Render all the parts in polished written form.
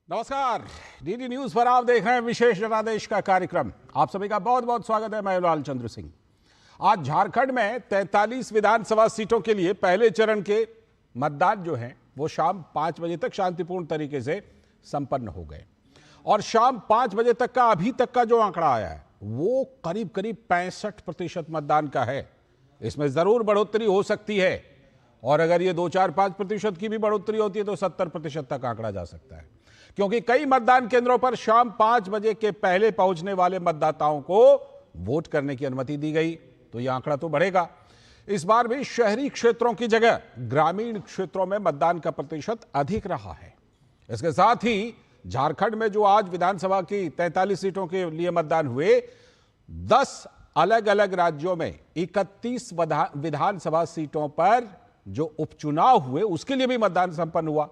नमस्कार, DD news पर आप देख रहे हैं विशेष जनादेश का कार्यक्रम। आप सभी का बहुत बहुत स्वागत है। मैं लालचंद्र सिंह। आज झारखंड में 43 विधानसभा सीटों के लिए पहले चरण के मतदान जो है वो शाम 5 बजे तक शांतिपूर्ण तरीके से संपन्न हो गए और शाम 5 बजे तक का अभी तक का जो आंकड़ा आया है वो करीब करीब 65% मतदान का है। इसमें जरूर बढ़ोतरी हो सकती है और अगर ये 2-4-5% की भी बढ़ोतरी होती है तो 70% तक आंकड़ा जा सकता है, क्योंकि कई मतदान केंद्रों पर शाम 5 बजे के पहले पहुंचने वाले मतदाताओं को वोट करने की अनुमति दी गई, तो यह आंकड़ा तो बढ़ेगा। इस बार भी शहरी क्षेत्रों की जगह ग्रामीण क्षेत्रों में मतदान का प्रतिशत अधिक रहा है। इसके साथ ही झारखंड में जो आज विधानसभा की 43 सीटों के लिए मतदान हुए, 10 अलग अलग राज्यों में 31 विधानसभा सीटों पर जो उपचुनाव हुए उसके लिए भी मतदान संपन्न हुआ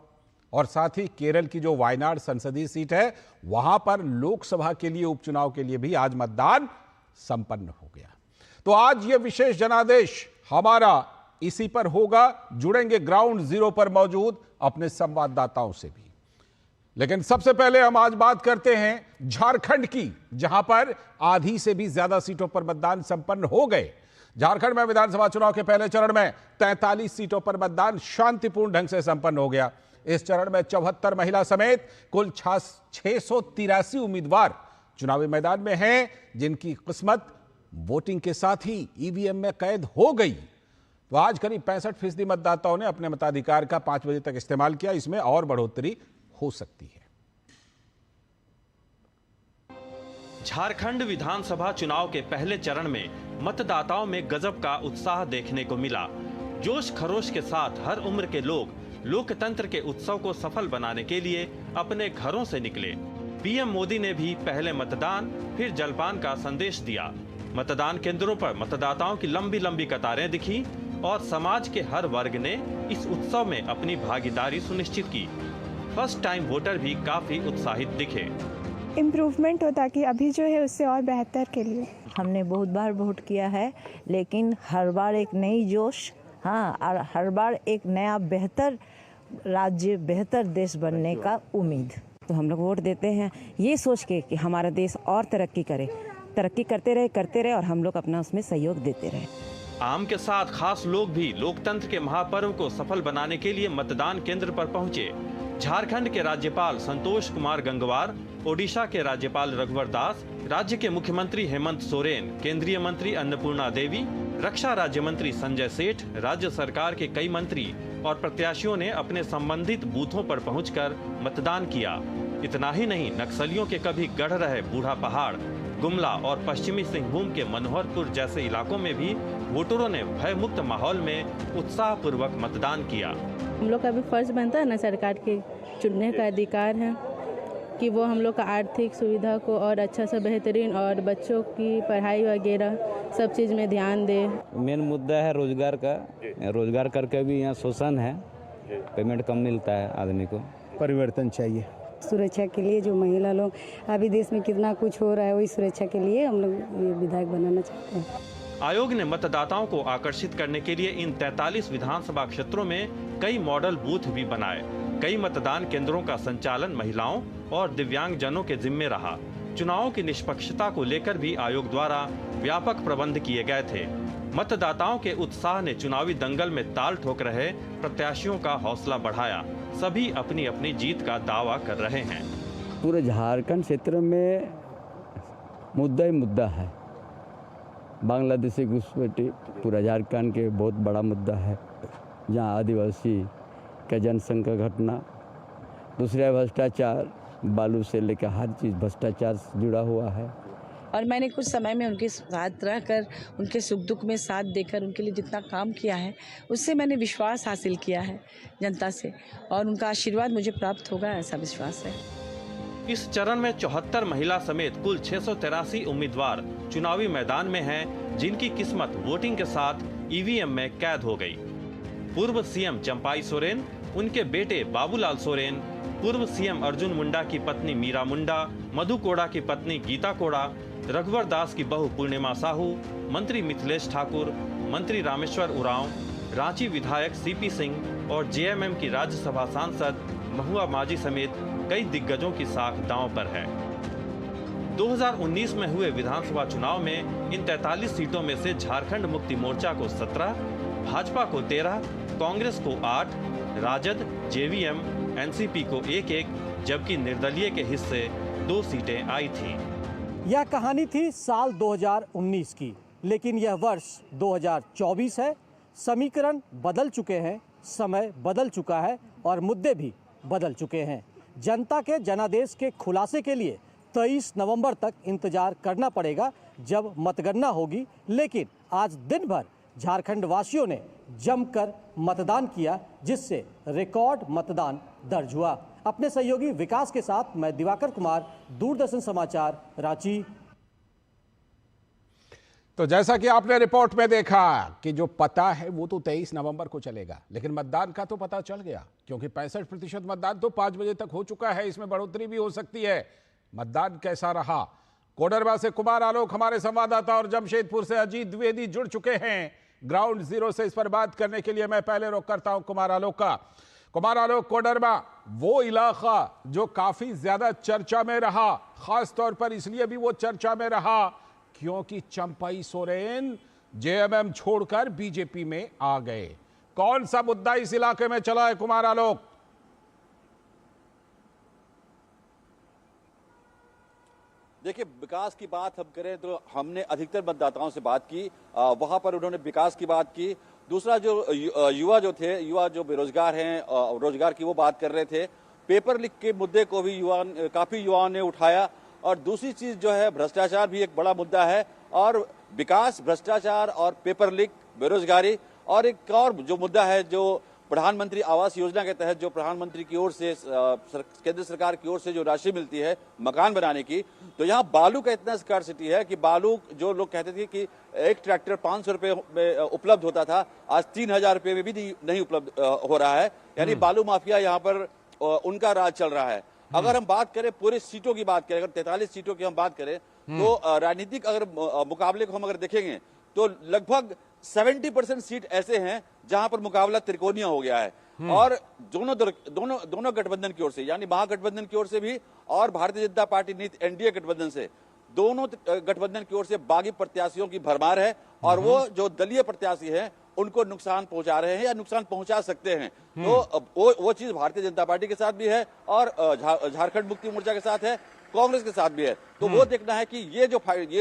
और साथ ही केरल की जो वायनाड संसदीय सीट है वहां पर लोकसभा के लिए उपचुनाव के लिए भी आज मतदान संपन्न हो गया। तो आज यह विशेष जनादेश हमारा इसी पर होगा। जुड़ेंगे ग्राउंड जीरो पर मौजूद अपने संवाददाताओं से भी। लेकिन सबसे पहले हम आज बात करते हैं झारखंड की, जहां पर आधी से भी ज्यादा सीटों पर मतदान संपन्न हो गए। झारखंड में विधानसभा चुनाव के पहले चरण में 43 सीटों पर मतदान शांतिपूर्ण ढंग से संपन्न हो गया। इस चरण में 74 महिला समेत कुल 683 उम्मीदवार चुनावी मैदान में हैं, जिनकी किस्मत वोटिंग के साथ ही ईवीएम में कैद हो गई। तो आज करीब 65% मतदाताओं ने अपने मताधिकार का 5 बजे तक इस्तेमाल किया। इसमें और बढ़ोतरी हो सकती है। झारखंड विधानसभा चुनाव के पहले चरण में मतदाताओं में गजब का उत्साह देखने को मिला। जोश खरोश के साथ हर उम्र के लोग लोकतंत्र के उत्सव को सफल बनाने के लिए अपने घरों से निकले। पीएम मोदी ने भी पहले मतदान फिर जलपान का संदेश दिया। मतदान केंद्रों पर मतदाताओं की लंबी लंबी कतारें दिखी और समाज के हर वर्ग ने इस उत्सव में अपनी भागीदारी सुनिश्चित की। फर्स्ट टाइम वोटर भी काफी उत्साहित दिखे। इम्प्रूवमेंट हो ताकि अभी जो है उससे और बेहतर के लिए। हमने बहुत बार वोट किया है, लेकिन हर बार एक नई जोश, और हर बार एक नया बेहतर राज्य, बेहतर देश बनने का उम्मीद। तो हम लोग वोट देते हैं ये सोच के कि हमारा देश और तरक्की करे, तरक्की करते रहे और हम लोग अपना उसमें सहयोग देते रहे। आम के साथ खास लोग भी लोकतंत्र के महापर्व को सफल बनाने के लिए मतदान केंद्र पर पहुंचे। झारखंड के राज्यपाल संतोष कुमार गंगवार, ओडिशा के राज्यपाल रघुवर दास, राज्य के मुख्यमंत्री हेमंत सोरेन, केंद्रीय मंत्री अन्नपूर्णा देवी, रक्षा राज्य मंत्री संजय सेठ, राज्य सरकार के कई मंत्री और प्रत्याशियों ने अपने संबंधित बूथों पर पहुंचकर मतदान किया। इतना ही नहीं, नक्सलियों के कभी गढ़ रहे बूढ़ा पहाड़, गुमला और पश्चिमी सिंहभूम के मनोहरपुर जैसे इलाकों में भी वोटरों ने भयमुक्त माहौल में उत्साह पूर्वक मतदान किया। हम लोग का भी फर्ज बनता है ना, सरकार के चुनने का अधिकार है कि वो हम लोग का आर्थिक सुविधा को और अच्छा से बेहतरीन और बच्चों की पढ़ाई वगैरह सब चीज़ में ध्यान दे। मेन मुद्दा है रोजगार का। रोजगार करके भी यहाँ शोषण है, पेमेंट कम मिलता है आदमी को। परिवर्तन चाहिए। सुरक्षा के लिए जो महिला लोग अभी देश में कितना कुछ हो रहा है, वही सुरक्षा के लिए हम लोग ये विधायक बनाना चाहते हैं। आयोग ने मतदाताओं को आकर्षित करने के लिए इन 43 विधानसभा क्षेत्रों में कई मॉडल बूथ भी बनाए। कई मतदान केंद्रों का संचालन महिलाओं और दिव्यांग जनों के जिम्मे रहा। चुनावों की निष्पक्षता को लेकर भी आयोग द्वारा व्यापक प्रबंध किए गए थे। मतदाताओं के उत्साह ने चुनावी दंगल में ताल ठोक रहे प्रत्याशियों का हौसला बढ़ाया। सभी अपनी अपनी जीत का दावा कर रहे हैं। पूरे झारखंड क्षेत्र में मुद्दा ही मुद्दा है। बांग्लादेशी घुसपैठी पूरा झारखंड के बहुत बड़ा मुद्दा है, जहाँ आदिवासी का जनसंख्या घटना, दूसरा भ्रष्टाचार, बालू से लेकर हर चीज़ भ्रष्टाचार से जुड़ा हुआ है। और मैंने कुछ समय में उनके साथ रहकर, उनके सुख दुख में साथ देकर उनके लिए जितना काम किया है, उससे मैंने विश्वास हासिल किया है जनता से, और उनका आशीर्वाद मुझे प्राप्त होगा, ऐसा विश्वास है। इस चरण में 74 महिला समेत कुल 683 उम्मीदवार चुनावी मैदान में हैं, जिनकी किस्मत वोटिंग के साथ ईवीएम में कैद हो गई। पूर्व सीएम चंपाई सोरेन, उनके बेटे बाबूलाल सोरेन, पूर्व सीएम अर्जुन मुंडा की पत्नी मीरा मुंडा, मधु कोड़ा की पत्नी गीता कोड़ा, रघुवर दास की बहू पूर्णिमा साहू, मंत्री मिथिलेश ठाकुर, मंत्री रामेश्वर उरांव, रांची विधायक सीपी सिंह, और जेएमएम की राज्यसभा सांसद महुआ माझी समेत कई दिग्गजों की साख दांव पर है। 2019 में हुए विधानसभा चुनाव में इन 43 सीटों में से झारखंड मुक्ति मोर्चा को 17, भाजपा को 13, कांग्रेस को 8, राजद, जेवीएम, एनसीपी को 1-1, जबकि निर्दलीय के हिस्से 2 सीटें आई थी। यह कहानी थी साल 2019 की, लेकिन यह वर्ष 2024 है। समीकरण बदल चुके हैं, समय बदल चुका है और मुद्दे भी बदल चुके हैं। जनता के जनादेश के खुलासे के लिए 23 नवंबर तक इंतजार करना पड़ेगा, जब मतगणना होगी। लेकिन आज दिन भर झारखंड वासियों ने जमकर मतदान किया, जिससे रिकॉर्ड मतदान दर्ज हुआ। अपने सहयोगी विकास के साथ मैं दिवाकर कुमार, दूरदर्शन समाचार, रांची। तो जैसा कि आपने रिपोर्ट में देखा कि जो पता है वो तो 23 नवंबर को चलेगा, लेकिन मतदान का तो पता चल गया, क्योंकि 65% मतदान तो 5 बजे तक हो चुका है। इसमें बढ़ोतरी भी हो सकती है। मतदान कैसा रहा? कोडरमा से कुमार आलोक हमारे संवाददाता और जमशेदपुर से अजीत द्विवेदी जुड़ चुके हैं ग्राउंड जीरो से। इस पर बात करने के लिए मैं पहले रुख करता हूं कुमार आलोक का। कुमार आलोक, कोडरमा वो इलाका जो काफी ज्यादा चर्चा में रहा, खास तौर पर इसलिए भी वो चर्चा में रहा क्योंकि चंपई सोरेन जेएमएम छोड़कर बीजेपी में आ गए। कौन सा मुद्दा इस इलाके में चला है कुमार आलोक? देखिए, विकास की बात हम करें तो हमने अधिकतर मतदाताओं से बात की, वहां पर उन्होंने विकास की बात की। दूसरा, जो युवा जो बेरोजगार हैं, रोजगार की वो बात कर रहे थे। पेपर लीक के मुद्दे को भी काफी युवाओं ने उठाया। और दूसरी चीज जो है, भ्रष्टाचार भी एक बड़ा मुद्दा है। और विकास, भ्रष्टाचार और पेपर लीक, बेरोजगारी, और एक और जो मुद्दा है, जो प्रधानमंत्री आवास योजना के तहत जो प्रधानमंत्री की ओर से, केंद्र सरकार की ओर से जो राशि मिलती है मकान बनाने की, तो यहाँ बालू का इतना स्कार्सिटी है कि बालू, जो लोग कहते थे कि एक ट्रैक्टर 500 रुपए में उपलब्ध होता था, आज 3000 रुपए में भी नहीं उपलब्ध हो रहा है। यानी बालू माफिया यहाँ पर उनका राज चल रहा है। अगर हम बात करें पूरे सीटों की बात करें, अगर 43 सीटों की हम बात करें, तो राजनीतिक अगर मुकाबले को हम अगर देखेंगे तो लगभग 70% सीट ऐसे हैं जहां पर मुकाबला त्रिकोणीय हो गया है। और दोनों गठबंधन की ओर से, यानी महागठबंधन की ओर से भी और भारतीय जनता पार्टी नीति एनडीए गठबंधन से, दोनों गठबंधन की ओर से बागी प्रत्याशियों की भरमार है। और वो जो दलीय प्रत्याशी हैं उनको नुकसान पहुंचा रहे हैं या नुकसान पहुंचा सकते हैं। तो वो चीज भारतीय जनता पार्टी के साथ भी है और झारखंड मुक्ति मोर्चा के साथ है, कांग्रेस के साथ भी है। तो वो देखना है कि ये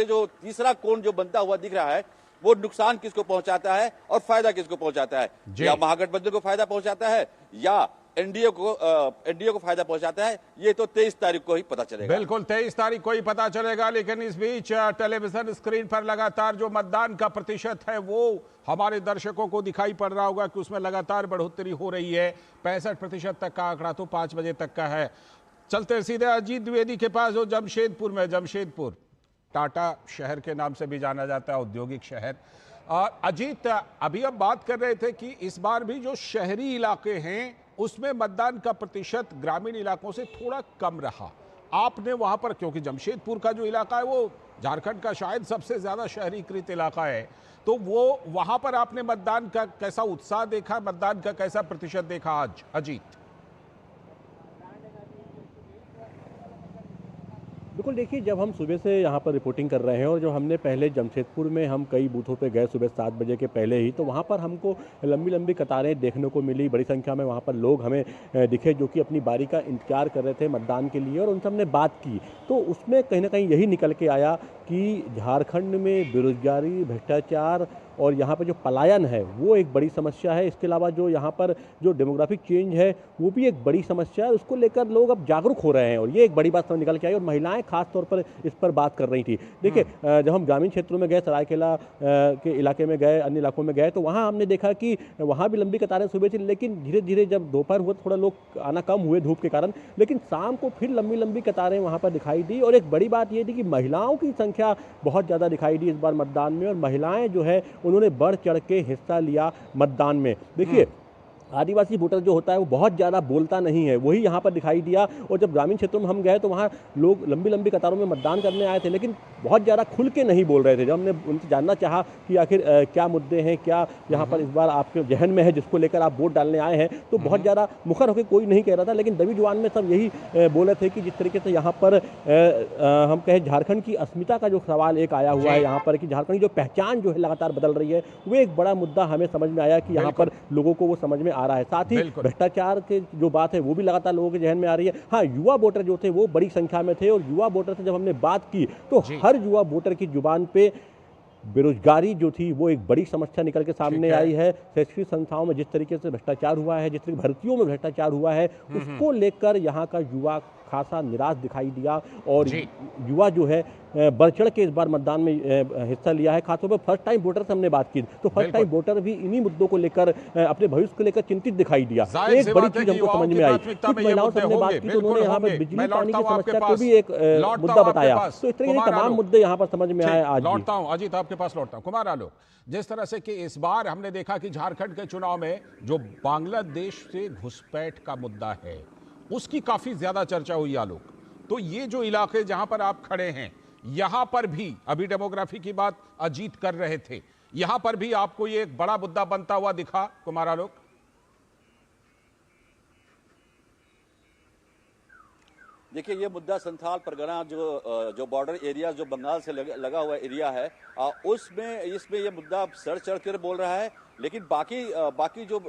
जो तीसरा कोण जो बनता हुआ दिख रहा है, वो नुकसान किसको पहुंचाता है और फायदा किसको पहुंचाता है। या महागठबंधन को फायदा पहुंचाता है या एनडीए को फायदा पहुंचाता है। ये तो 23 तारीख को ही पता चलेगा। बिल्कुल 23 तारीख को ही पता चलेगा। लेकिन इस बीच टेलीविजन स्क्रीन पर लगातार जो मतदान का प्रतिशत है वो हमारे दर्शकों को दिखाई पड़ रहा होगा कि उसमें लगातार बढ़ोतरी हो रही है। 65% तक का आंकड़ा तो 5 बजे तक का है। चलते सीधे अजीत द्विवेदी के पास, जो जमशेदपुर टाटा शहर के नाम से भी जाना जाता है, औद्योगिक शहर। अजीत, अभी हम बात कर रहे थे कि इस बार भी जो शहरी इलाके हैं उसमें मतदान का प्रतिशत ग्रामीण इलाकों से थोड़ा कम रहा। आपने वहां पर, क्योंकि जमशेदपुर का जो इलाका है वो झारखंड का शायद सबसे ज्यादा शहरीकृत इलाका है, तो वो वहां पर आपने मतदान का कैसा उत्साह देखा, मतदान का कैसा प्रतिशत देखा आज अजीत? बिल्कुल, देखिए, जब हम सुबह से यहाँ पर रिपोर्टिंग कर रहे हैं और जो हमने पहले जमशेदपुर में हम कई बूथों पे गए सुबह 7 बजे के पहले ही, तो वहाँ पर हमको लंबी लंबी कतारें देखने को मिली। बड़ी संख्या में वहाँ पर लोग हमें दिखे जो कि अपनी बारी का इंतजार कर रहे थे मतदान के लिए, और उनसे हमने बात की तो उसमें कहीं ना कहीं यही निकल के आया कि झारखंड में बेरोजगारी, भ्रष्टाचार और यहाँ पर जो पलायन है वो एक बड़ी समस्या है। इसके अलावा जो यहाँ पर जो डेमोग्राफिक चेंज है वो भी एक बड़ी समस्या है। उसको लेकर लोग अब जागरूक हो रहे हैं और ये एक बड़ी बात समझ निकल के आई, और महिलाएं खास तौर पर इस पर बात कर रही थी। देखिए, जब हम ग्रामीण क्षेत्रों में गए, सरायकेला के इलाके में गए, अन्य इलाकों में गए, तो वहाँ हमने देखा कि वहाँ भी लंबी कतारें सुबह थी, लेकिन धीरे धीरे जब दोपहर हुआ थोड़ा लोग आना कम हुए धूप के कारण, लेकिन शाम को फिर लंबी लंबी कतारें वहाँ पर दिखाई दी। और एक बड़ी बात ये थी कि महिलाओं की संख्या बहुत ज़्यादा दिखाई दी इस बार मतदान में, और महिलाएं जो है उन्होंने बढ़ चढ़ के हिस्सा लिया मतदान में। देखिए, आदिवासी वोटर जो होता है वो बहुत ज़्यादा बोलता नहीं है, वही यहाँ पर दिखाई दिया। और जब ग्रामीण क्षेत्रों में हम गए तो वहाँ लोग लंबी लंबी कतारों में मतदान करने आए थे, लेकिन बहुत ज़्यादा खुल के नहीं बोल रहे थे। जब हमने उनसे जानना चाहा कि आखिर क्या मुद्दे हैं, क्या यहाँ पर इस बार आपके जहन में है जिसको लेकर आप वोट डालने आए हैं, तो बहुत ज़्यादा मुखर होकर कोई नहीं कह रहा था। लेकिन दबी जुबान में सब यही बोले थे कि जिस तरीके से यहाँ पर हम कहें झारखंड की अस्मिता का जो सवाल एक आया हुआ है यहाँ पर, कि झारखंड की जो पहचान जो है लगातार बदल रही है, वो एक बड़ा मुद्दा हमें समझ में आया कि यहाँ पर लोगों को वो समझ में आ रहा है। साथ ही भ्रष्टाचार के जो बात है वो भी लगातार लोगों के जहन में आ रही है। हाँ, युवा वोटर जो थे वो बड़ी संख्या में थे, और युवा वोटर से जब हमने बात की तो हर युवा वोटर की जुबान पे बेरोजगारी जो थी वो एक बड़ी समस्या निकल के सामने आई है। शैक्षणिक संस्थाओं में जिस तरीके से भ्रष्टाचार हुआ है, जिस तरीके भर्तियों में भ्रष्टाचार हुआ है, उसको लेकर यहाँ का युवा खासा निराश दिखाई दिया। और युवा जो है बढ़ चढ़ के इस बार मतदान में हिस्सा लिया है। खासतौर पर फर्स्ट टाइम वोटर से हमने बात की तो फर्स्ट टाइम वोटर भी इन्हीं मुद्दों को लेकर अपने भविष्य को लेकर चिंतित दिखाई दिया। एक बड़ी चीज हमको समझ में आई, कुछ महिलाओं से हमने बात की तो उन्होंने यहाँ पर बिजली पानी की समस्या को भी एक मुद्दा बताया। तो इस तरह के तमाम मुद्दे यहाँ पर समझ में आए। आज लौटता हूँ अजीत, आपके पास लौटता हूँ। कुमार आलोक, जिस तरह से कि इस बार हमने देखा कि झारखंड के चुनाव में जो बांग्लादेश से घुसपैठ का मुद्दा है उसकी काफी ज्यादा चर्चा हुई आलोक। तो ये जो इलाके जहां पर आप खड़े हैं, यहां पर भी अभी डेमोग्राफी की बात अजीत कर रहे थे, यहां पर भी आपको ये एक बड़ा मुद्दा बनता हुआ दिखा कुमार आलोक? देखिए, ये मुद्दा संथाल परगना जो बॉर्डर एरिया जो बंगाल से लगा हुआ एरिया है, इसमें ये मुद्दा सर चढ़ कर बोल रहा है। लेकिन बाकी जो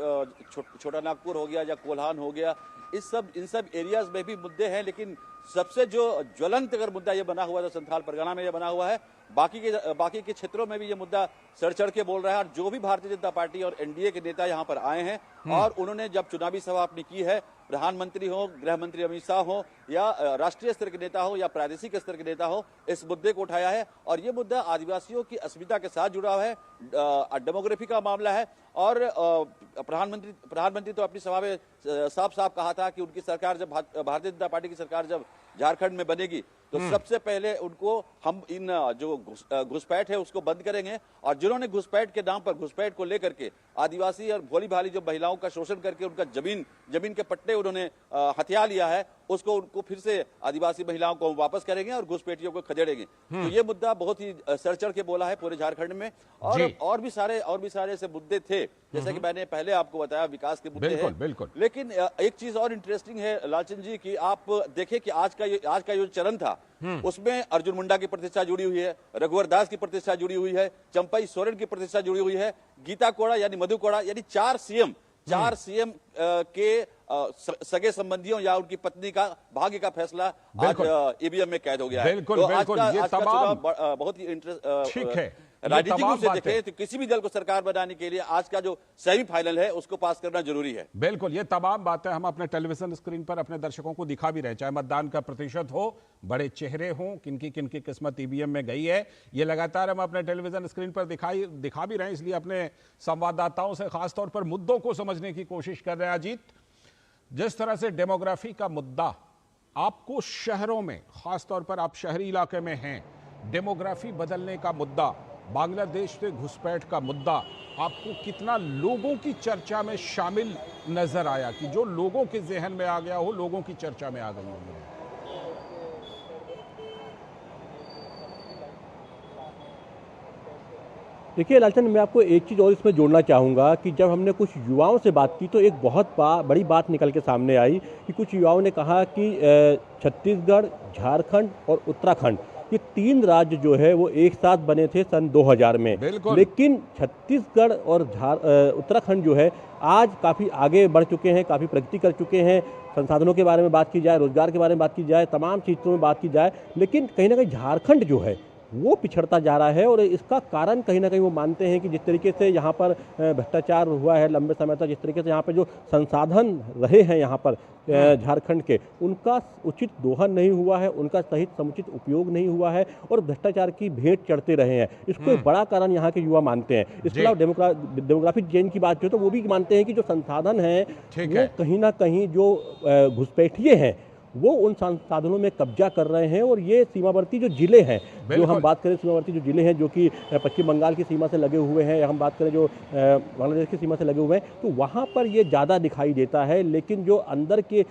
छोटा नागपुर हो गया या कोल्हान हो गया, इन सब एरियाज में भी मुद्दे हैं। लेकिन सबसे जो ज्वलंत अगर मुद्दा ये बना हुआ है तो संथाल परगना में ये बना हुआ है। बाकी के क्षेत्रों में भी ये मुद्दा सर चढ़ के बोल रहा है। और जो भी भारतीय जनता पार्टी और एनडीए के नेता यहाँ पर आए हैं और उन्होंने जब चुनावी सभा अपनी की है, प्रधानमंत्री हो, गृह मंत्री अमित शाह हो, या राष्ट्रीय स्तर के नेता हो या प्रादेशिक स्तर के नेता हो, इस मुद्दे को उठाया है। और ये मुद्दा आदिवासियों की अस्मिता के साथ जुड़ा हुआ है, डेमोग्राफी का मामला है। और प्रधानमंत्री तो अपनी सभा में साफ साफ कहा था कि उनकी सरकार जब भारतीय जनता पार्टी की सरकार जब झारखंड में बनेगी तो सबसे पहले उनको हम इन जो घुसपैठ है उसको बंद करेंगे। और जिन्होंने घुसपैठ के नाम पर, घुसपैठ को लेकर के आदिवासी और भोली भाली जो महिलाओं का शोषण करके उनका जमीन के पट्टे उन्होंने हथिया लिया है, उनको फिर से आदिवासी महिलाओं को वापस करेंगे और घुसपैठियों को खदेड़ेंगे। तो ये मुद्दा बहुत ही सर चढ़ के बोला है पूरे झारखंड में। और भी सारे ऐसे मुद्दे थे, जैसे कि मैंने पहले आपको बताया, विकास के मुद्दे हैं। बिल्कुल। लेकिन एक चीज और इंटरेस्टिंग है लालचंद जी, कि आप देखें कि आज का जो चरण था उसमें अर्जुन मुंडा की प्रतिष्ठा जुड़ी हुई है, रघुवर दास की प्रतिष्ठा जुड़ी हुई है, चंपई सोरेन की प्रतिष्ठा जुड़ी हुई है, गीता कोड़ा यानी मधु कोड़ा, यानी 4 सीएम के सगे संबंधियों या उनकी पत्नी का भाग्य का फैसला आज ईवीएम में कैद हो गया है। बिल्कुल, आज का चुनाव बहुत ही ठीक है। राजनीतिक रूप से देखें तो किसी भी दल को सरकार बनाने के लिए आज का जो सेमीफाइनल है उसको पास करना जरूरी है। बिल्कुल, ये तमाम बातें हम अपने टेलीविजन स्क्रीन पर अपने दर्शकों को दिखा भी रहे, चाहे मतदान का प्रतिशत हो, बड़े चेहरे हों, किनकी किस्मत ईवीएम में गई है, ये लगातार हम अपने टेलीविजन स्क्रीन पर दिखा भी रहे हैं। इसलिए अपने संवाददाताओं से खासतौर पर मुद्दों को समझने की कोशिश कर रहे हैं। अजीत, जिस तरह से डेमोग्राफी का मुद्दा आपको शहरों में, खासतौर पर आप शहरी इलाके में हैं, डेमोग्राफी बदलने का मुद्दा, बांग्लादेश से घुसपैठ का मुद्दा आपको कितना लोगों की चर्चा में शामिल नजर आया, कि जो लोगों के जहन में आ गया हो, लोगों की चर्चा में आ गई हो? देखिए लालचंद, मैं आपको एक चीज़ और इसमें जोड़ना चाहूँगा कि जब हमने कुछ युवाओं से बात की तो एक बहुत बड़ी बात निकल के सामने आई कि कुछ युवाओं ने कहा कि छत्तीसगढ़, झारखंड और उत्तराखंड, ये 3 राज्य जो है वो एक साथ बने थे सन 2000 में। लेकिन छत्तीसगढ़ और उत्तराखंड जो है आज काफ़ी आगे बढ़ चुके हैं, काफ़ी प्रगति कर चुके हैं। संसाधनों के बारे में बात की जाए, रोजगार के बारे में बात की जाए, तमाम चीज़ों में बात की जाए, लेकिन कहीं ना कहीं झारखंड जो है वो पिछड़ता जा रहा है। और इसका कारण कहीं ना कहीं वो मानते हैं कि जिस तरीके से यहाँ पर भ्रष्टाचार हुआ है लंबे समय तक, जिस तरीके से यहाँ पर जो संसाधन रहे हैं यहाँ पर झारखंड के, उनका उचित दोहन नहीं हुआ है, उनका सही समुचित उपयोग नहीं हुआ है और भ्रष्टाचार की भेंट चढ़ते रहे हैं। इसको एक बड़ा कारण यहाँ के युवा मानते हैं। इसके अलावा डेमोग्राफिक चेंज की बात जो तो वो भी मानते हैं कि जो संसाधन है वो कहीं ना कहीं जो घुसपैठिए हैं वो उन संसाधनों में कब्जा कर रहे हैं। और ये सीमावर्ती जो जिले हैं, जो हम बात करें सीमावर्ती जो जिले हैं जो कि पश्चिम बंगाल की सीमा से लगे हुए हैं, या हम बात करें जो बांग्लादेश की सीमा से लगे हुए हैं, तो वहाँ पर ये ज़्यादा दिखाई देता है। लेकिन जो अंदर के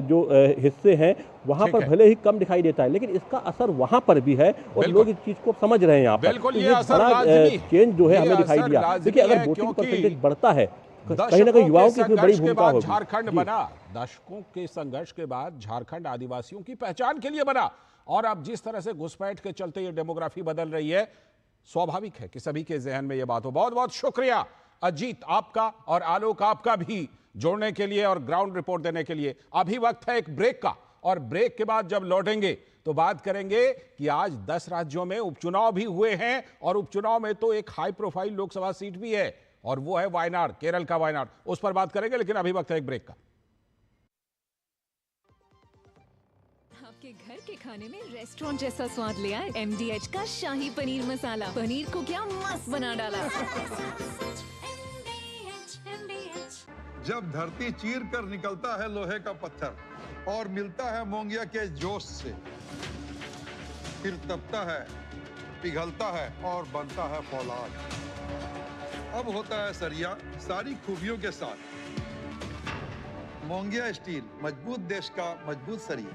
जो हिस्से हैं वहाँ पर भले ही कम दिखाई देता है, लेकिन इसका असर वहाँ पर भी है और लोग इस चीज़ को समझ रहे हैं। यहाँ पर तो ये बड़ा चेंज जो है हमें दिखाई दिया। देखिए, अगर वोटिंग परसेंटेज बढ़ता है, कहीं ना कहीं युवाओं की इसमें बड़ी भूमिका होगी। झारखंड बना, दशकों के संघर्ष के बाद झारखंड आदिवासियों की पहचान के लिए बना, और अब जिस तरह से घुसपैठ के चलते ये डेमोग्राफी बदल रही है, स्वाभाविक है कि सभी के जहन में ये बात हो। बहुत बहुत शुक्रिया अजीत आपका और आलोक आपका भी जोड़ने के लिए और ग्राउंड रिपोर्ट देने के लिए। अभी वक्त है एक ब्रेक का, और ब्रेक के बाद जब लौटेंगे तो बात करेंगे कि आज 10 राज्यों में उपचुनाव भी हुए हैं, और उपचुनाव में तो एक हाई प्रोफाइल लोकसभा सीट भी है, और वो है वायनाड, केरल का वायनाड। उस पर बात करेंगे, लेकिन अभी वक्त है एक ब्रेक का। आपके घर के खाने में रेस्टोरेंट जैसा स्वाद ले आए MDH का शाही पनीर मसाला। पनीर को क्या मस्त बना डाला। जब धरती चीर कर निकलता है लोहे का पत्थर और मिलता है मोंगिया के जोश से, फिर तपता है, पिघलता है और बनता है फौलाद। अब होता है सरिया सारी खूबियों के साथ। मोंगिया स्टील, मजबूत देश का मजबूत सरिया।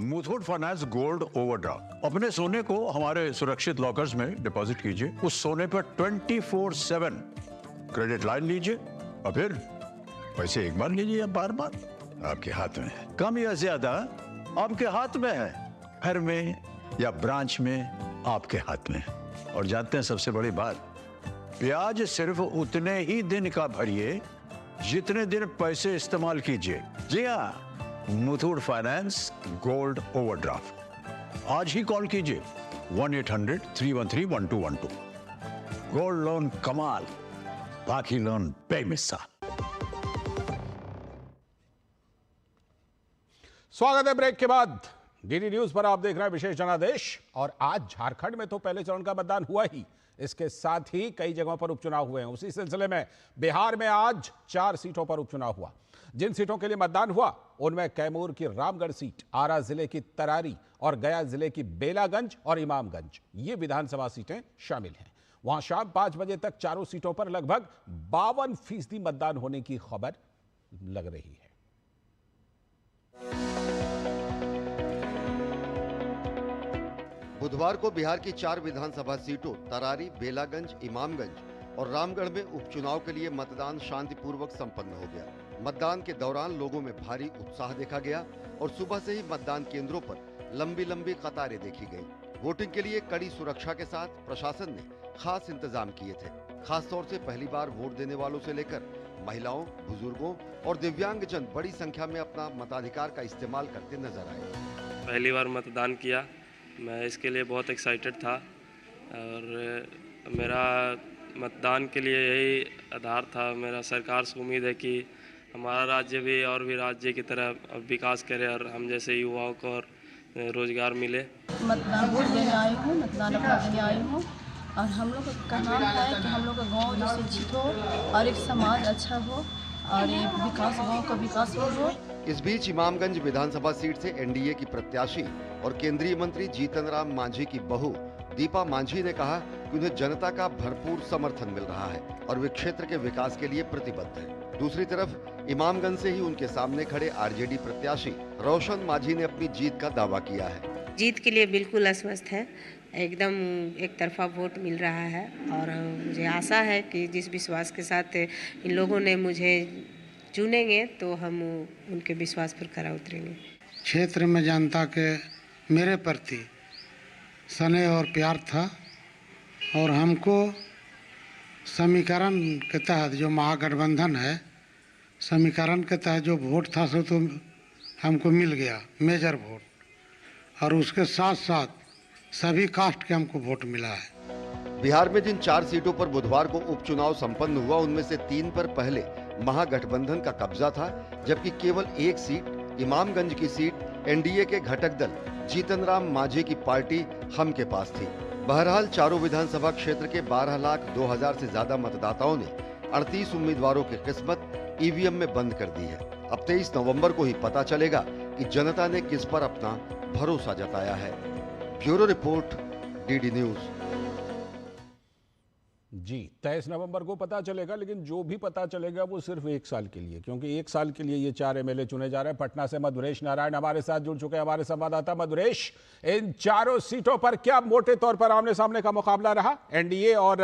Muthoot finance gold overdraft. अपने सोने को हमारे सुरक्षित लॉकर्स में डिपॉजिट कीजिए। उस सोने पर 24/7 क्रेडिट लाइन लीजिए, और फिर पैसे एक बार लीजिए या बार बार, आपके हाथ में है। कम या ज्यादा आपके हाथ में है, घर में या ब्रांच में आपके हाथ में है। और जानते हैं सबसे बड़ी बात, ब्याज सिर्फ उतने ही दिन का भरिए जितने दिन पैसे इस्तेमाल कीजिए। जी हाँ, मुथूट फाइनेंस गोल्ड ओवरड्राफ्ट। आज ही कॉल कीजिए 1-800-313-1212। गोल्ड लोन कमाल, बाकी लोन बेमिसाल। स्वागत है ब्रेक के बाद। डीडी न्यूज पर आप देख रहे हैं विशेष जनादेश। और आज झारखंड में तो पहले चरण का मतदान हुआ ही, इसके साथ ही कई जगहों पर उपचुनाव हुए हैं। उसी सिलसिले में बिहार में आज 4 सीटों पर उपचुनाव हुआ। जिन सीटों के लिए मतदान हुआ उनमें कैमूर की रामगढ़ सीट, आरा जिले की तरारी और गया जिले की बेलागंज और इमामगंज, ये विधानसभा सीटें शामिल हैं। वहां शाम 5 बजे तक चारों सीटों पर लगभग 52% मतदान होने की खबर लग रही है। बुधवार को बिहार की 4 विधानसभा सीटों तरारी, बेलागंज, इमामगंज और रामगढ़ में उपचुनाव के लिए मतदान शांतिपूर्वक संपन्न हो गया। मतदान के दौरान लोगों में भारी उत्साह देखा गया और सुबह से ही मतदान केंद्रों पर लंबी लंबी कतारें देखी गई। वोटिंग के लिए कड़ी सुरक्षा के साथ प्रशासन ने खास इंतजाम किए थे। खास तौर से पहली बार वोट देने वालों से लेकर महिलाओं, बुजुर्गों और दिव्यांगजन बड़ी संख्या में अपना मताधिकार का इस्तेमाल करते नजर आए। पहली बार मतदान किया, मैं इसके लिए बहुत एक्साइटेड था और मेरा मतदान के लिए यही आधार था। मेरा सरकार से उम्मीद है कि हमारा राज्य भी और भी राज्य की तरह विकास करे और हम जैसे युवाओं को रोजगार मिले। मतदान वोट देने आई हूँ, मतदान अपना देने आई हूँ और हम लोग का नाम है कि हम लोग का गाँव जो शिक्षित हो और एक समाज अच्छा हो और ये विकास, गाँव का विकास हो। इस बीच इमामगंज विधानसभा सीट से एनडीए की प्रत्याशी और केंद्रीय मंत्री जीतन राम मांझी की बहू दीपा मांझी ने कहा कि उन्हें जनता का भरपूर समर्थन मिल रहा है और वे क्षेत्र के विकास के लिए प्रतिबद्ध हैं। दूसरी तरफ इमामगंज से ही उनके सामने खड़े आरजेडी प्रत्याशी रोशन मांझी ने अपनी जीत का दावा किया है। जीत के लिए बिल्कुल आश्वस्त है, एकदम एक तरफा वोट मिल रहा है और मुझे आशा है कि जिस विश्वास के साथ इन लोगों ने मुझे चुनेंगे तो हम उनके विश्वास पर खरा उतरेंगे। क्षेत्र में जनता के मेरे प्रति स्नेह और प्यार था और हमको समीकरण के तहत जो महागठबंधन है, समीकरण के तहत जो वोट था सो तो हमको मिल गया मेजर वोट, और उसके साथ साथ सभी कास्ट के हमको वोट मिला है। बिहार में जिन 4 सीटों पर बुधवार को उपचुनाव संपन्न हुआ उनमें से 3 पर पहले महागठबंधन का कब्जा था, जबकि केवल 1 सीट इमामगंज की सीट एनडीए के घटक दल जीतन राम मांझी की पार्टी हम के पास थी। बहरहाल चारों विधानसभा क्षेत्र के 12,02,000 से ज्यादा मतदाताओं ने 38 उम्मीदवारों की किस्मत ईवीएम में बंद कर दी है। अब 23 नवंबर को ही पता चलेगा कि जनता ने किस पर अपना भरोसा जताया है। Bureau report, DD news. जी, 23 नवंबर को पता चलेगा, लेकिन जो भी पता चलेगा वो सिर्फ 1 साल के लिए, क्योंकि 1 साल के लिए ये 4 एमएलए चुने जा रहे हैं। पटना से मधुरेश नारायण हमारे साथ जुड़ चुके हैं, हमारे संवाददाता। मधुरेश, इन चारों सीटों पर क्या मोटे तौर पर आमने सामने का मुकाबला रहा? एनडीए और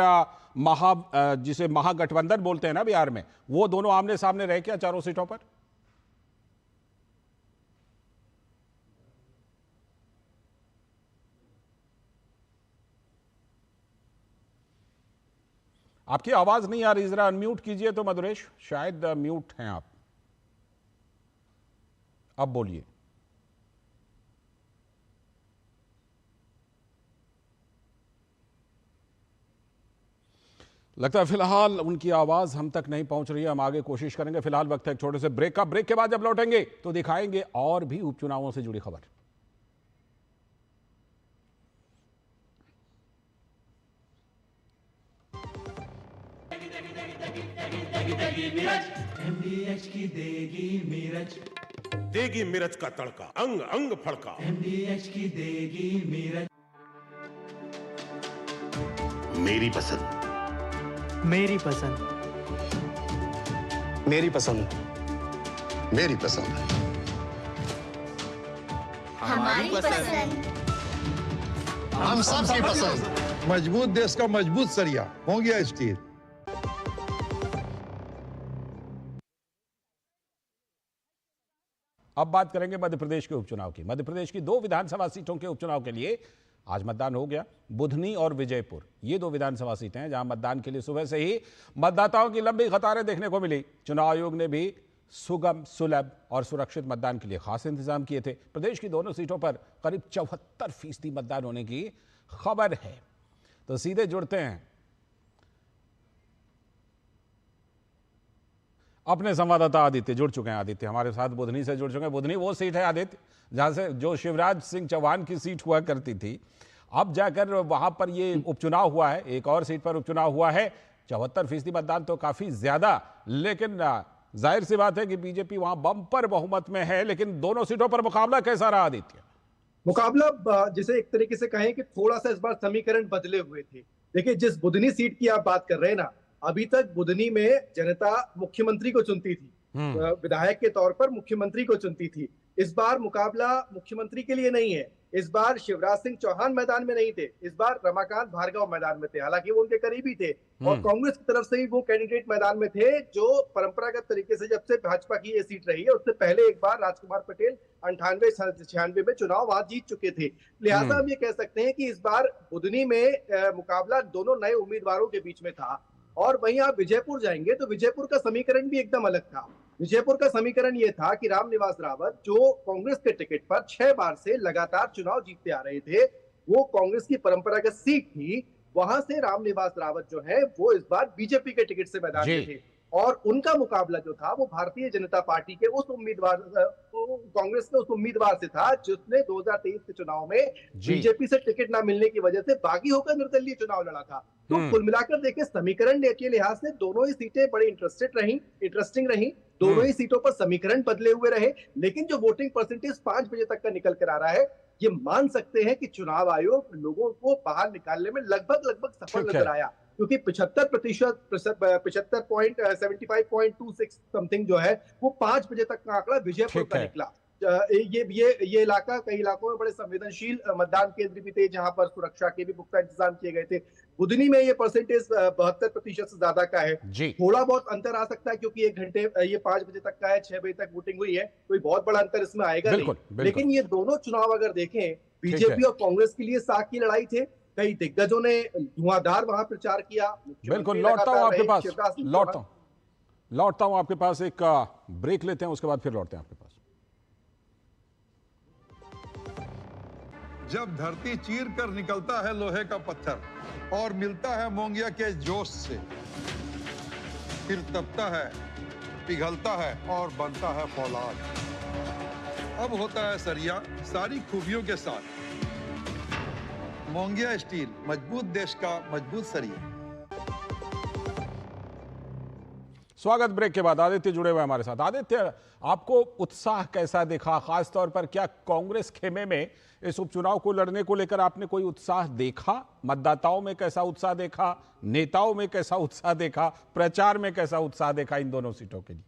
जिसे महागठबंधन बोलते हैं ना बिहार में, वो दोनों आमने सामने रहे क्या चारों सीटों पर? आपकी आवाज नहीं आ रही, जरा अनम्यूट कीजिए तो मधुरेश, शायद म्यूट हैं आप। अब बोलिए। लगता है फिलहाल उनकी आवाज हम तक नहीं पहुंच रही है, हम आगे कोशिश करेंगे। फिलहाल वक्त है एक छोटे से ब्रेक का। ब्रेक के बाद जब लौटेंगे तो दिखाएंगे और भी उपचुनावों से जुड़ी खबर। MDH की देगी मिर्च, देगी मिर्च का तड़का, अंग अंग फड़का। MDH की देगी मिर्च। मेरी पसंद, मेरी पसंद, मेरी पसंद, मेरी पसंद, हमारी पसंद, हम सबकी पसंद। मजबूत देश का मजबूत सरिया हो गया स्टील। अब बात करेंगे मध्य प्रदेश के उपचुनाव की। मध्य प्रदेश की 2 विधानसभा सीटों के उपचुनाव के लिए आज मतदान हो गया। बुधनी और विजयपुर, ये 2 विधानसभा सीटें हैं जहां मतदान के लिए सुबह से ही मतदाताओं की लंबी कतारें देखने को मिली। चुनाव आयोग ने भी सुगम, सुलभ और सुरक्षित मतदान के लिए खास इंतजाम किए थे। प्रदेश की दोनों सीटों पर करीब 74% मतदान होने की खबर है। तो सीधे जुड़ते हैं अपने संवाददाता आदित्य, जुड़ चुके हैं। आदित्य हमारे साथ बुधनी से जुड़ चुके हैं। बुधनी वो सीट है आदित्य जहां से जो शिवराज सिंह चौहान की सीट हुआ करती थी, अब जाकर वहां पर ये उपचुनाव हुआ है, एक और सीट पर उपचुनाव हुआ है। 74% मतदान तो काफी ज्यादा, लेकिन जाहिर सी बात है कि बीजेपी वहां बम्पर बहुमत में है। लेकिन दोनों सीटों पर मुकाबला कैसा रहा आदित्य? मुकाबला जिसे एक तरीके से कहें कि थोड़ा सा इस बार समीकरण बदले हुए थे। देखिए, जिस बुधनी सीट की आप बात कर रहे हैं ना, अभी तक बुधनी में जनता मुख्यमंत्री को चुनती थी, विधायक के तौर पर मुख्यमंत्री को चुनती थी। इस बार मुकाबला मुख्यमंत्री के लिए नहीं है। इस बार शिवराज सिंह चौहान मैदान में नहीं थे, इस बार रमाकांत भार्गव मैदान में थे। हालांकि वो उनके करीबी थे और कांग्रेस की तरफ से ही वो कैंडिडेट मैदान में थे, जो परंपरागत तरीके से जब से भाजपा की ये सीट रही है, उससे पहले एक बार राजकुमार पटेल 98-96 में चुनाव वहां जीत चुके थे। लिहाजा हम ये कह सकते हैं कि इस बार बुधनी में मुकाबला दोनों नए उम्मीदवारों के बीच में था। और वहीं आप विजयपुर जाएंगे तो विजयपुर का समीकरण भी एकदम अलग था। विजयपुर का समीकरण ये था कि रामनिवास रावत, जो कांग्रेस के टिकट पर 6 बार से लगातार चुनाव जीतते आ रहे थे, वो कांग्रेस की परंपरागत सीट थी, वहां से रामनिवास रावत जो है वो इस बार बीजेपी के टिकट से मैदान में थे। और उनका मुकाबला जो था वो भारतीय जनता पार्टी के उस उम्मीदवार, कांग्रेस के उस उम्मीदवार से था जिसने 2023 के चुनाव में बीजेपी से टिकट ना मिलने की वजह से बागी होकर निर्दलीय चुनाव लड़ा था। तो कुल मिलाकर देखिए, समीकरण के लिहाज से दोनों ही सीटें बड़ी इंटरेस्टिंग रही। दोनों ही सीटों पर समीकरण बदले हुए रहे, लेकिन जो वोटिंग परसेंटेज 5 बजे तक का निकल कर आ रहा है, ये मान सकते हैं कि चुनाव आयोग लोगों को बाहर निकालने में लगभग सफल नजर आया, क्योंकि 75.26 समथिंग जो है वो 5 बजे तक का आंकड़ा विजयपुर का निकला। ये इलाका, कई इलाकों में बड़े संवेदनशील मतदान केंद्र भी थे जहां पर सुरक्षा के भी पुख्ता इंतजाम किए गए थे। बुधनी में ये परसेंटेज 72% से ज्यादा का है। थोड़ा बहुत अंतर आ सकता है क्योंकि 1 घंटे, ये 5 बजे तक का है, 6 बजे तक वोटिंग हुई है, कोई बहुत बड़ा अंतर इसमें आएगा नहीं। लेकिन ये दोनों चुनाव अगर देखें, बीजेपी और कांग्रेस के लिए साख की लड़ाई थे। कई दिग्गजों ने धुआंधार वहां प्रचार किया। बिल्कुल, लौटता हूं आपके पास, लौटता हूं आपके पास। एक ब्रेक लेते हैं, उसके बाद फिर लौटते हैं आपके पास। जब धरती चीर कर निकलता है लोहे का पत्थर और मिलता है मोंगिया के जोश से, फिर तपता है, पिघलता है और बनता है फौलाद। अब होता है सरिया सारी खूबियों के साथ। मोंगिया स्टील, मजबूत देश का मजबूत सरिया। स्वागत। ब्रेक के बाद आदित्य जुड़े हुए हमारे साथ। आदित्य, आपको उत्साह कैसा दिखा? खासतौर पर क्या कांग्रेस खेमे में इस उपचुनाव को लड़ने को लेकर आपने कोई उत्साह देखा? मतदाताओं में कैसा उत्साह देखा? नेताओं में कैसा उत्साह देखा? प्रचार में कैसा उत्साह देखा इन दोनों सीटों के लिए?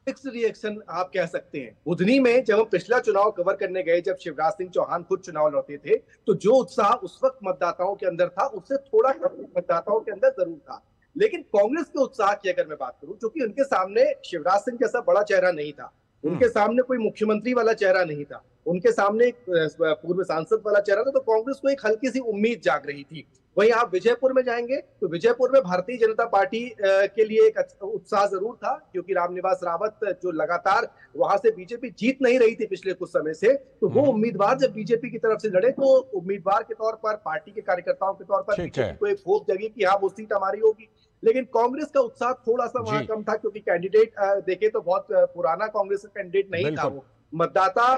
मिक्स रिएक्शन आप कह सकते हैं। बुधनी में जब हम पिछला चुनाव कवर करने गए, जब शिवराज सिंह चौहान खुद चुनाव लड़ते थे, तो जो उत्साह उस वक्त मतदाताओं के अंदर था उससे थोड़ा कम मतदाताओं के अंदर जरूर था। लेकिन कांग्रेस के उत्साह की अगर मैं बात करूं, क्योंकि उनके सामने शिवराज सिंह जैसा बड़ा चेहरा नहीं था, उनके सामने कोई मुख्यमंत्री वाला चेहरा नहीं था, उनके सामने एक पूर्व सांसद वाला चेहरा था, तो कांग्रेस को एक हल्की सी उम्मीद जाग रही थी। वहीं आप विजयपुर में जाएंगे तो विजयपुर में भारतीय जनता पार्टी के लिए एक उत्साह जरूर था, क्योंकि रामनिवास रावत जो लगातार वहां से बीजेपी जीत नहीं रही थी पिछले कुछ समय से, तो वो उम्मीदवार जब बीजेपी की तरफ से लड़े तो उम्मीदवार के तौर पर, पार्टी के कार्यकर्ताओं के तौर पर बीजेपी को एक होप जगी कि हाँ वो सीट हमारी होगी। लेकिन कांग्रेस का उत्साह थोड़ा सा वहां कम था, क्योंकि कैंडिडेट देखे तो बहुत पुराना कांग्रेस का कैंडिडेट नहीं था वो। मतदाता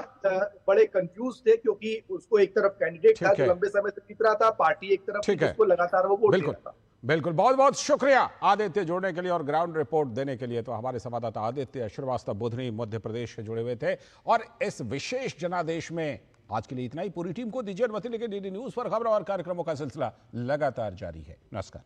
बड़े कंफ्यूज थे, क्योंकि उसको एक तरफ कैंडिडेट था जो लंबे समय से जीत रहा था, पार्टी एक तरफ उसको लगातार वो वोट दे रहा था। बिल्कुल, बहुत बहुत शुक्रिया आदित्य जोड़ने के लिए और ग्राउंड रिपोर्ट देने के लिए। तो हमारे संवाददाता आदित्य श्रीवास्तव बुधनी मध्य प्रदेश से जुड़े हुए थे। और इस विशेष जनादेश में आज के लिए इतना ही। पूरी टीम को दीजिए अनुमति, लेकिन डीडी न्यूज पर खबरों और कार्यक्रमों का सिलसिला लगातार जारी है। नमस्कार।